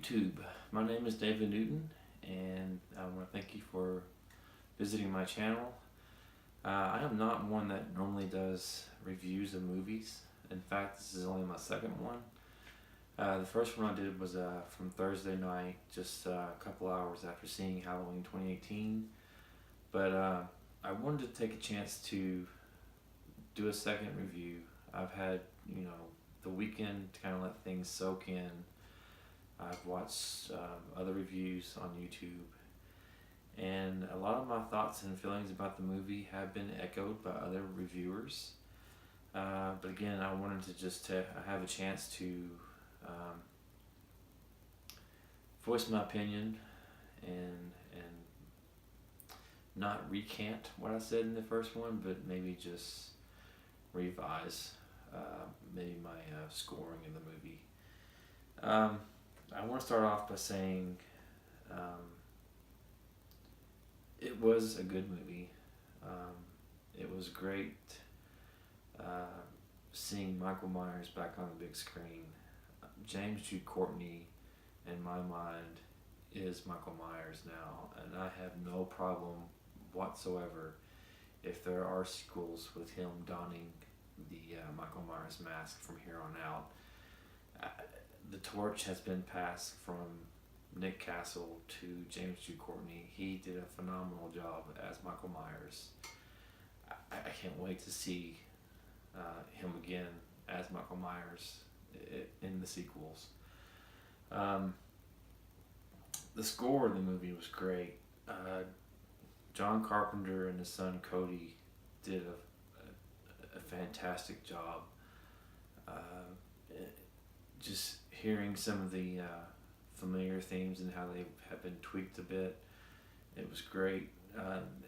YouTube. My name is David Newton, and I want to thank you for visiting my channel. I am not one that normally does reviews of movies. In fact, this is only my second one. The first one I did was from Thursday night, just a couple hours after seeing Halloween 2018. But I wanted to take a chance to do a second review. I've had, the weekend to kind of let things soak in. I've watched other reviews on YouTube, and a lot of my thoughts and feelings about the movie have been echoed by other reviewers. But again, I wanted to just have a chance to voice my opinion and not recant what I said in the first one, but maybe just revise maybe my scoring in the movie. I want to start off by saying it was a good movie. It was great seeing Michael Myers back on the big screen. James Jude Courtney, in my mind, is Michael Myers now, and I have no problem whatsoever if there are sequels with him donning the Michael Myers mask from here on out. The torch has been passed from Nick Castle to James Jude Courtney. He did a phenomenal job as Michael Myers. I can't wait to see him again as Michael Myers in the sequels. The score of the movie was great. John Carpenter and his son Cody did a fantastic job. Just hearing some of the familiar themes and how they have been tweaked a bit, it was great.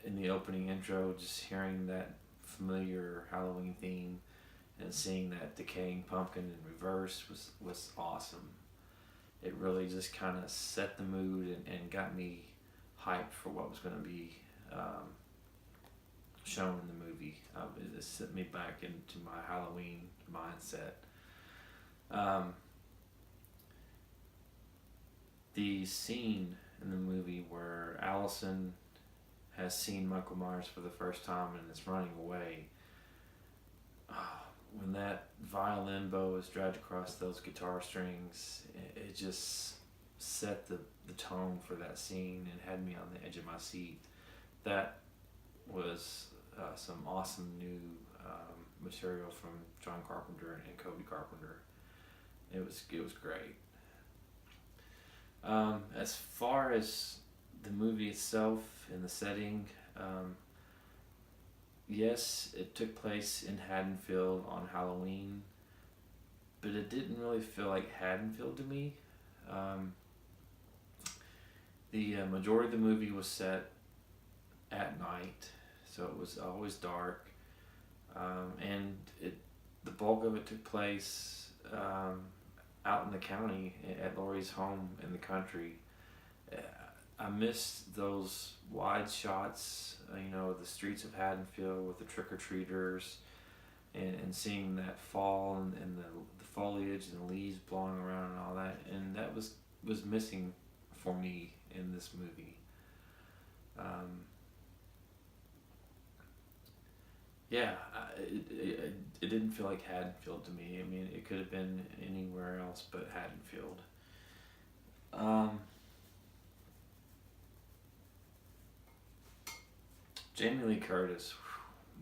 In the opening intro, just hearing that familiar Halloween theme and seeing that decaying pumpkin in reverse was awesome. It really just kind of set the mood and got me hyped for what was going to be shown in the movie. It set me back into my Halloween mindset. The scene in the movie where Allison has seen Michael Myers for the first time and is running away, when that violin bow is dragged across those guitar strings, it just set the tone for that scene and had me on the edge of my seat. That was some awesome new material from John Carpenter and Cody Carpenter. It was great. As far as the movie itself and the setting, yes, it took place in Haddonfield on Halloween, but it didn't really feel like Haddonfield to me. The majority of the movie was set at night, so it was always dark, and the bulk of it took place out in the county at Laurie's home in the country. I missed those wide shots, the streets of Haddonfield with the trick-or-treaters and seeing that fall and the foliage and the leaves blowing around and all that, and that was missing for me in this movie. It didn't feel like Haddonfield to me. I mean, it could have been anywhere else but Haddonfield. Jamie Lee Curtis,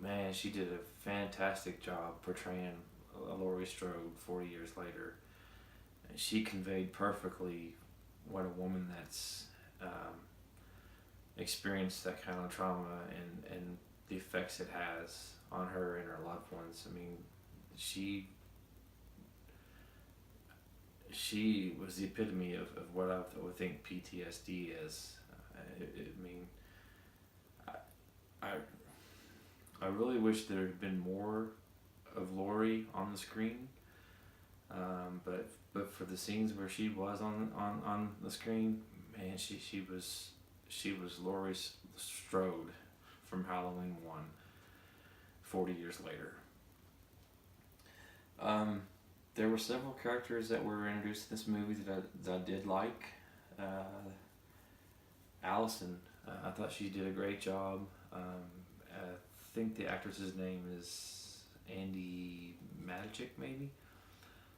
man, she did a fantastic job portraying Laurie Strode 40 years later. She conveyed perfectly what a woman that's experienced that kind of trauma and the effects it has on her and her loved ones. I mean, she was the epitome of what I would think PTSD is. I really wish there had been more of Laurie on the screen, but for the scenes where she was on the screen, man, she was Laurie Strode from Halloween 1, 40 years later. There were several characters that were introduced in this movie that I did like. Uh, Allison, I thought she did a great job. I think the actress's name is Andy Matichik, maybe.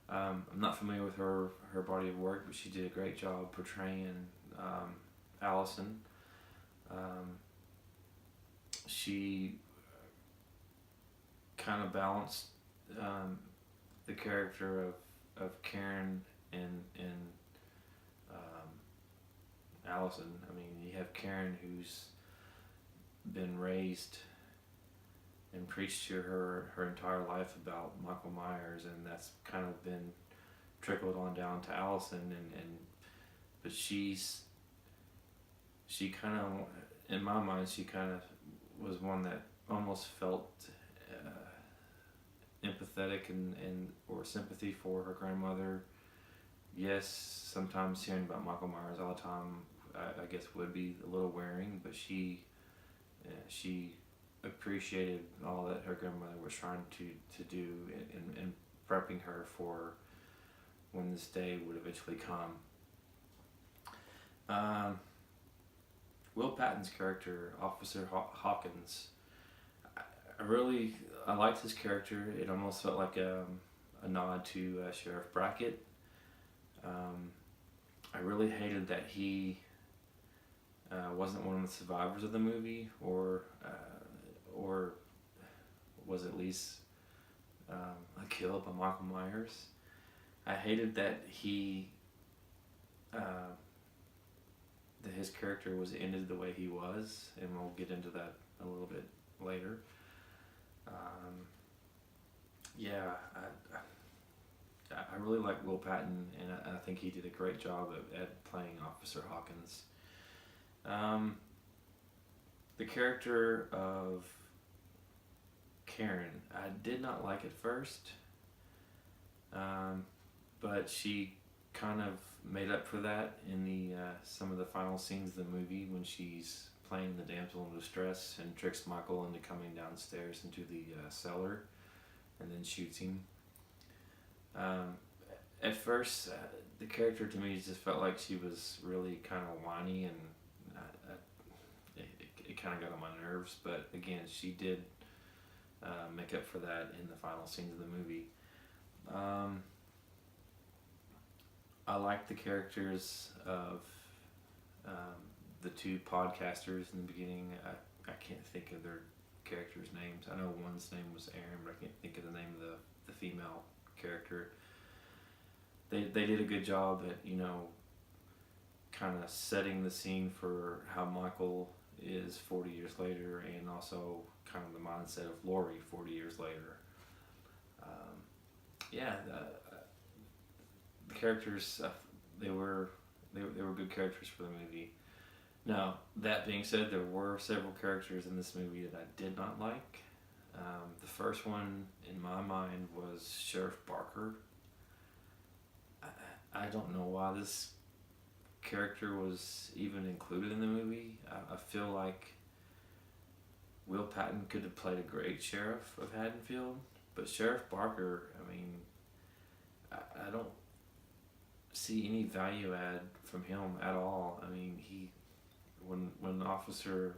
I'm not familiar with her body of work, but she did a great job portraying Allison. Um, she kind of balanced um, the character of Karen and Allison. I mean, you have Karen who's been raised and preached to her entire life about Michael Myers, and that's kind of been trickled on down to Allison, and but she kind of, in my mind, she kind of was one that almost felt empathetic and or sympathy for her grandmother. Yes, sometimes hearing about Michael Myers all the time, I guess would be a little wearing, but she appreciated all that her grandmother was trying to do in prepping her for when this day would eventually come. Will Patton's character, Officer Hawkins, I liked his character. It almost felt like a nod to Sheriff Brackett. I really hated that he wasn't one of the survivors of the movie, or was at least killed by Michael Myers. I hated that that his character was ended the way he was, and we'll get into that a little bit later. Yeah, I really like Will Patton, and I think he did a great job at playing Officer Hawkins. The character of Karen, I did not like at first, but she kind of made up for that in the some of the final scenes of the movie when she's playing the damsel in distress and tricks Michael into coming downstairs into the cellar and then shoots him. At first, the character to me just felt like she was really kind of whiny, and it kind of got on my nerves. But again, she did make up for that in the final scenes of the movie. I like the characters of the two podcasters in the beginning. I can't think of their characters' names. I know one's name was Aaron, but I can't think of the name of the female character. They did a good job at, kind of setting the scene for how Michael is 40 years later, and also kind of the mindset of Laurie 40 years later. The characters, they were good characters for the movie. Now, that being said, there were several characters in this movie that I did not like. The first one in my mind was Sheriff Barker. I don't know why this character was even included in the movie. I feel like Will Patton could have played a great sheriff of Haddonfield, but Sheriff Barker, I mean, I don't see any value add from him at all. I mean, when Officer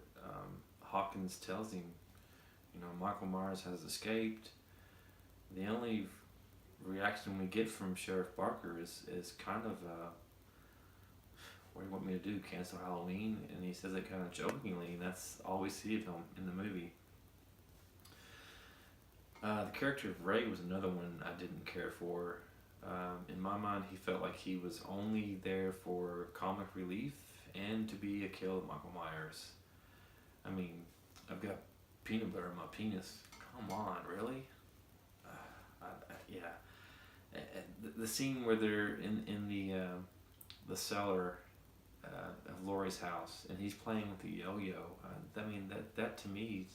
Hawkins tells him, Michael Myers has escaped, the only reaction we get from Sheriff Barker is kind of, what do you want me to do, cancel Halloween? And he says it kind of jokingly, and that's all we see of him in the movie. The character of Ray was another one I didn't care for. In my mind, he felt like he was only there for comic relief and to be a kill of Michael Myers. I mean, I've got peanut butter in my penis. Come on, really? Yeah. The scene where they're in the cellar of Laurie's house, and he's playing with the yo-yo. I mean, that to me,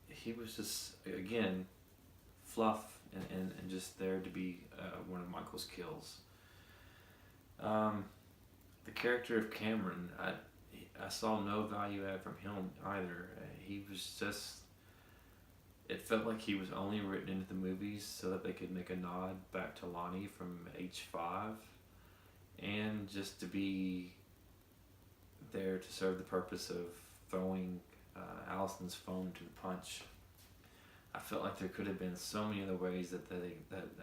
he was just, again, fluff and just there to be one of Michael's kills. The character of Cameron, I saw no value add from him either. He was just, it felt like he was only written into the movies so that they could make a nod back to Lonnie from H5, and just to be there to serve the purpose of throwing Allison's phone to the punch. I felt like there could have been so many other ways that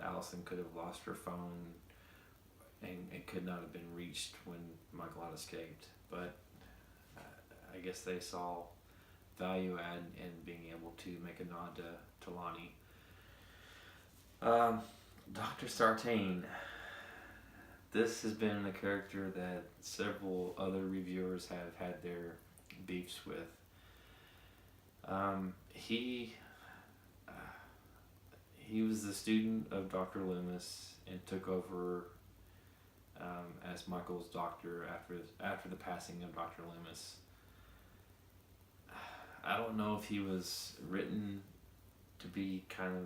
Allison could have lost her phone, and it could not have been reached when Michael had escaped. But I guess they saw value add in being able to make a nod to Lonnie. Dr. Sartain. This has been a character that several other reviewers have had their beefs with. He was the student of Dr. Loomis and took over as Michael's doctor after the passing of Dr. Loomis. I don't know if he was written to be kind of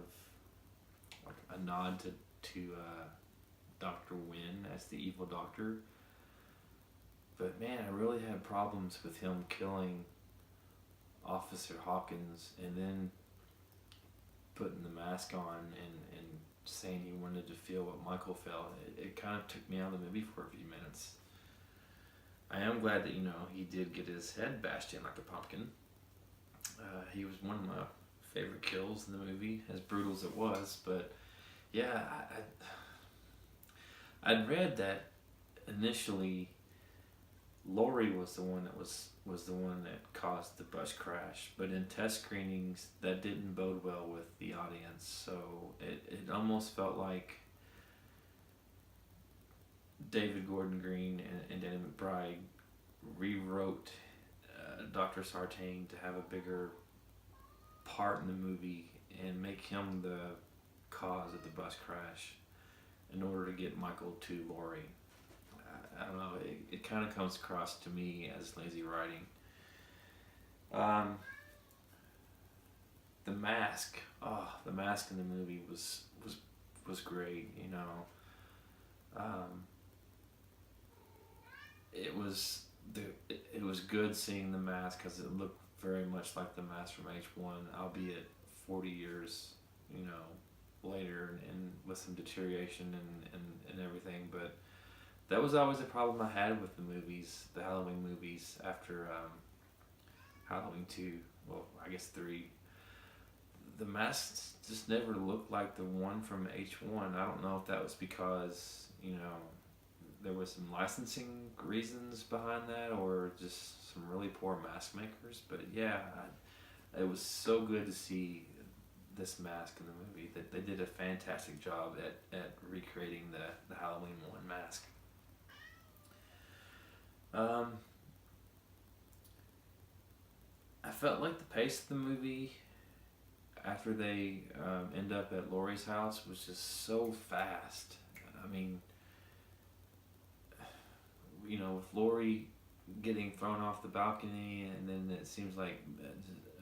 like a nod to Dr. Wynn as the evil doctor, but man, I really had problems with him killing Officer Hawkins and then putting the mask on and saying he wanted to feel what Michael felt. It kind of took me out of the movie for a few minutes. I am glad that, he did get his head bashed in like a pumpkin. He was one of my favorite kills in the movie, as brutal as it was. But yeah, I'd read that initially Laurie was the one that caused the bus crash, but in test screenings that didn't bode well with the audience. So it almost felt like David Gordon Green and Danny McBride rewrote Dr. Sartain to have a bigger part in the movie and make him the cause of the bus crash in order to get Michael to Laurie. I don't know, it kind of comes across to me as lazy writing. The mask in the movie was great, it was good seeing the mask because it looked very much like the mask from H1, albeit 40 years, later and with some deterioration and everything. But that was always a problem I had with the movies, the Halloween movies after Halloween 2, well, I guess 3. The masks just never looked like the one from H1. I don't know if that was because, there was some licensing reasons behind that or just some really poor mask makers. But yeah, it was so good to see this mask in the movie. That they did a fantastic job at recreating the Halloween 1 mask. I felt like the pace of the movie after they end up at Laurie's house was just so fast. I mean, with Laurie getting thrown off the balcony, and then it seems like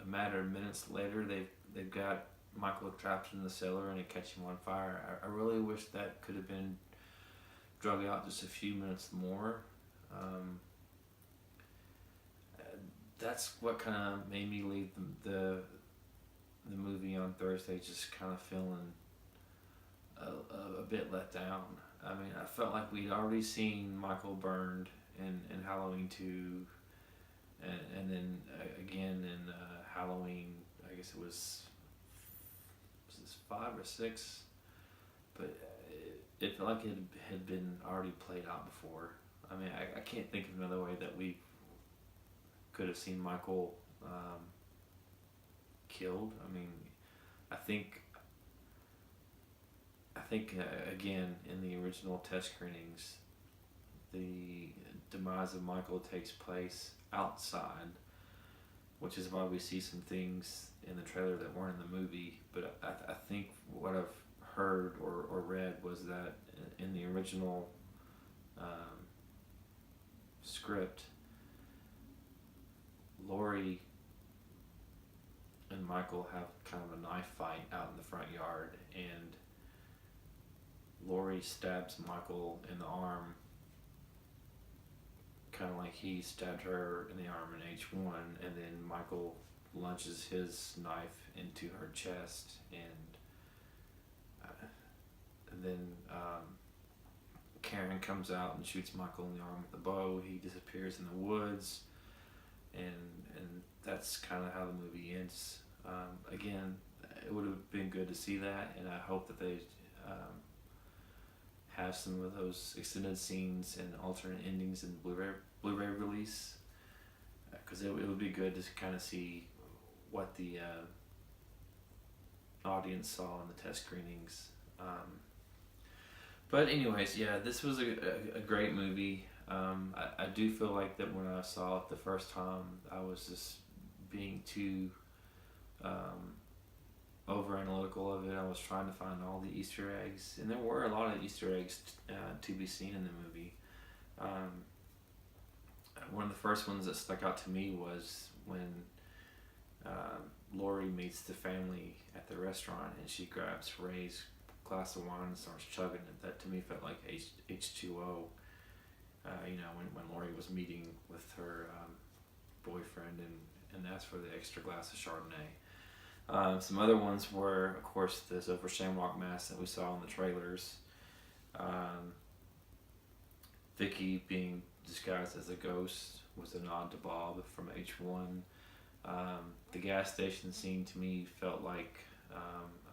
a matter of minutes later they've got Michael trapped in the cellar and it catches him on fire. I really wish that could have been drug out just a few minutes more. That's what kind of made me leave the movie on Thursday just kind of feeling a bit let down. I mean, I felt like we'd already seen Michael burned in Halloween 2, and then again in Halloween, I guess it was this 5 or 6, but it felt like it had been already played out before. I mean, I can't think of another way that we could have seen Michael killed. I mean, I think again in the original test screenings, the demise of Michael takes place outside, which is why we see some things in the trailer that weren't in the movie. But I think what I've heard or read was that in the original script, Laurie and Michael have kind of a knife fight out in the front yard, and Laurie stabs Michael in the arm, kind of like he stabbed her in the arm in H1, and then Michael lunges his knife into her chest, and then Karen comes out and shoots Michael in the arm with a bow. He disappears in the woods, and that's kind of how the movie ends. Again, it would have been good to see that, and I hope that they have some of those extended scenes and alternate endings in the Blu-ray release, because it would be good to kind of see what the audience saw in the test screenings. But anyways, yeah, this was a great movie. I do feel like that when I saw it the first time, I was just being too over analytical of it. I was trying to find all the Easter eggs, and there were a lot of Easter eggs to be seen in the movie. One of the first ones that stuck out to me was when Laurie meets the family at the restaurant, and she grabs Ray's glass of wine and starts chugging it. That to me felt like H2O. When Laurie was meeting with her boyfriend and asked for the extra glass of Chardonnay. Some other ones were, of course, the Silver Shamrock mask that we saw in the trailers. Vicky being disguised as a ghost was a nod to Bob from H1. The gas station scene to me felt like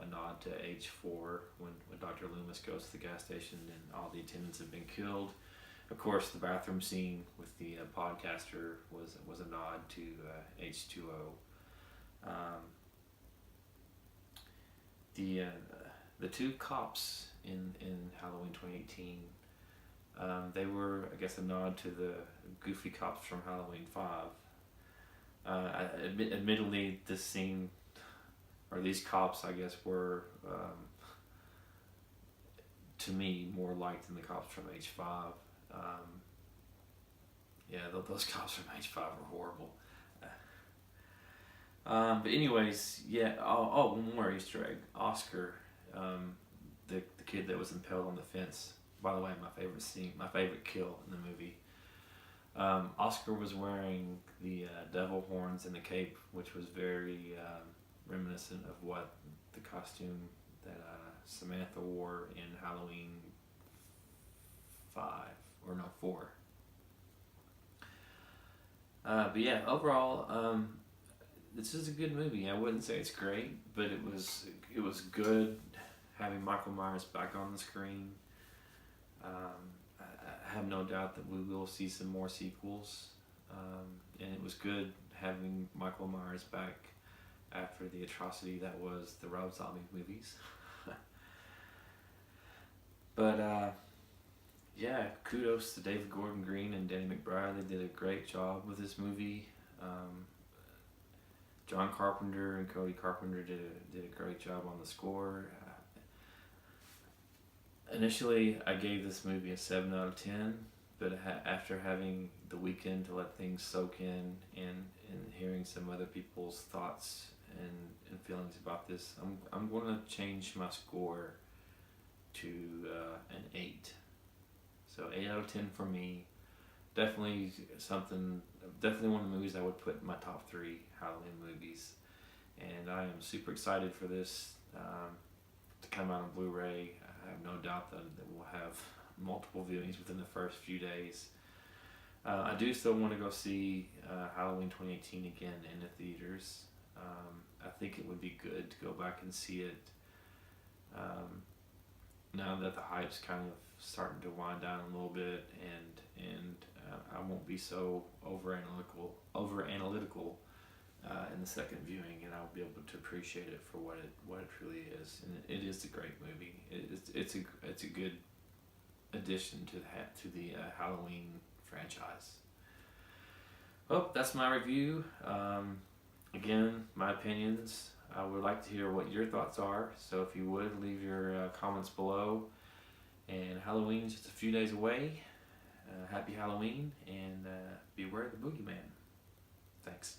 a nod to H4 when Dr. Loomis goes to the gas station and all the attendants have been killed. Of course, the bathroom scene with the podcaster was a nod to H2O. The two cops in Halloween 2018, they were, I guess, a nod to the goofy cops from Halloween 5. Admittedly, this scene, or these cops, I guess, were, to me, more liked than the cops from H5. Those cops from H5 were horrible. But anyways, yeah. One more Easter egg. Oscar, the kid that was impaled on the fence. By the way, my favorite scene, my favorite kill in the movie. Oscar was wearing the devil horns and the cape, which was very reminiscent of what the costume that Samantha wore in Halloween 4. But yeah, overall, this is a good movie. I wouldn't say it's great, but it was good having Michael Myers back on the screen. I have no doubt that we will see some more sequels, and it was good having Michael Myers back after the atrocity that was the Rob Zombie movies. But yeah, kudos to David Gordon Green and Danny McBride. They did a great job with this movie. John Carpenter and Cody Carpenter did a great job on the score. Initially, I gave this movie a 7 out of 10, but after having the weekend to let things soak in and hearing some other people's thoughts and feelings about this, I'm going to change my score to an 8. So 8 out of 10 for me. Definitely one of the movies I would put in my top 3 Halloween movies. And I am super excited for this to come out on Blu-ray. I have no doubt that we'll have multiple viewings within the first few days. I do still want to go see Halloween 2018 again in the theaters. I think it would be good to go back and see it now that the hype's kind of starting to wind down a little bit, and I won't be so over analytical in the second viewing, and I'll be able to appreciate it for what it truly is. And it is a great movie. It's a good addition to the Halloween franchise. Well, that's my review. Again, my opinions. I would like to hear what your thoughts are. So if you would, leave your comments below. And Halloween is just a few days away. Happy Halloween, and beware the boogeyman. Thanks.